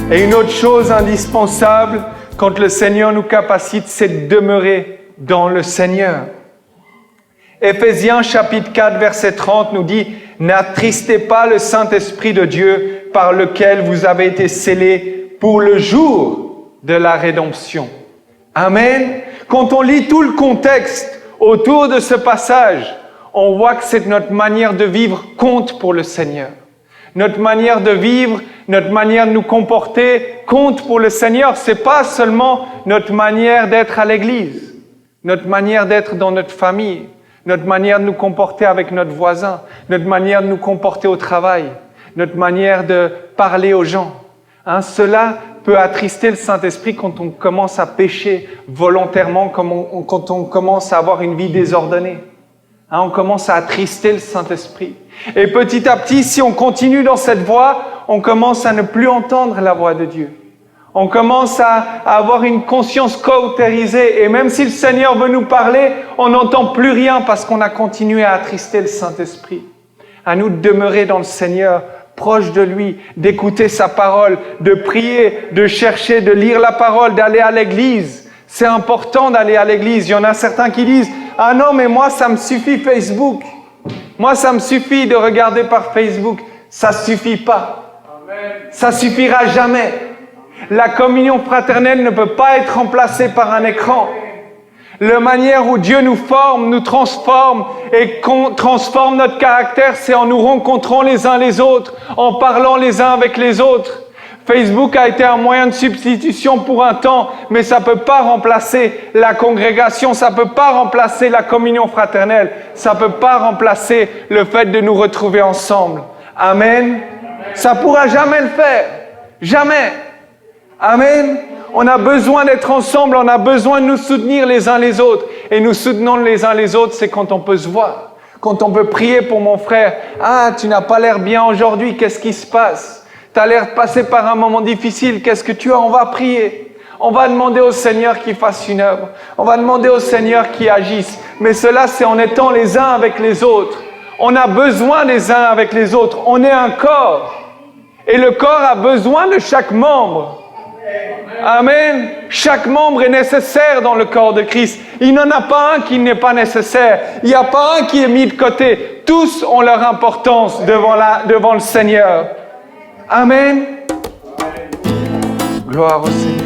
Et une autre chose indispensable quand le Seigneur nous capacite, c'est de demeurer dans le Seigneur. Éphésiens chapitre 4, verset 30 nous dit « N'attristez pas le Saint-Esprit de Dieu par lequel vous avez été scellés pour le jour de la rédemption. » Amen. Quand on lit tout le contexte autour de ce passage, on voit que c'est notre manière de vivre compte pour le Seigneur. Notre manière de vivre, notre manière de nous comporter compte pour le Seigneur. C'est pas seulement notre manière d'être à l'église, notre manière d'être dans notre famille, notre manière de nous comporter avec notre voisin, notre manière de nous comporter au travail, notre manière de parler aux gens. Cela peut attrister le Saint-Esprit quand on commence à pécher volontairement, quand on commence à avoir une vie désordonnée. On commence à attrister le Saint-Esprit. Et petit à petit, si on continue dans cette voie, on commence à ne plus entendre la voix de Dieu. On commence à avoir une conscience cautérisée. Et même si le Seigneur veut nous parler, on n'entend plus rien parce qu'on a continué à attrister le Saint-Esprit. À nous de demeurer dans le Seigneur, proche de lui, d'écouter sa parole, de prier, de chercher, de lire la parole, d'aller à l'église. C'est important d'aller à l'église. Il y en a certains qui disent « Ah non, mais moi, ça me suffit Facebook. Moi, ça me suffit de regarder par Facebook. » Ça suffit pas. Ça suffira jamais. La communion fraternelle ne peut pas être remplacée par un écran. La manière où Dieu nous forme, nous transforme et transforme notre caractère, c'est en nous rencontrant les uns les autres, en parlant les uns avec les autres. Facebook a été un moyen de substitution pour un temps, mais ça peut pas remplacer la congrégation, ça peut pas remplacer la communion fraternelle, ça peut pas remplacer le fait de nous retrouver ensemble. Amen. Ça pourra jamais le faire. Jamais. Amen. On a besoin d'être ensemble, on a besoin de nous soutenir les uns les autres. Et nous soutenons les uns les autres, c'est quand on peut se voir. Quand on peut prier pour mon frère. Ah, tu n'as pas l'air bien aujourd'hui, qu'est-ce qui se passe? Tu as l'air de passer par un moment difficile, qu'est-ce que tu as? On va prier. On va demander au Seigneur qu'il fasse une œuvre. On va demander au Seigneur qu'il agisse. Mais cela, c'est en étant les uns avec les autres. On a besoin les uns avec les autres. On est un corps. Et le corps a besoin de chaque membre. Amen. Chaque membre est nécessaire dans le corps de Christ. Il n'y en a pas un qui n'est pas nécessaire. Il n'y a pas un qui est mis de côté. Tous ont leur importance devant le Seigneur. Amen. Gloire au Seigneur.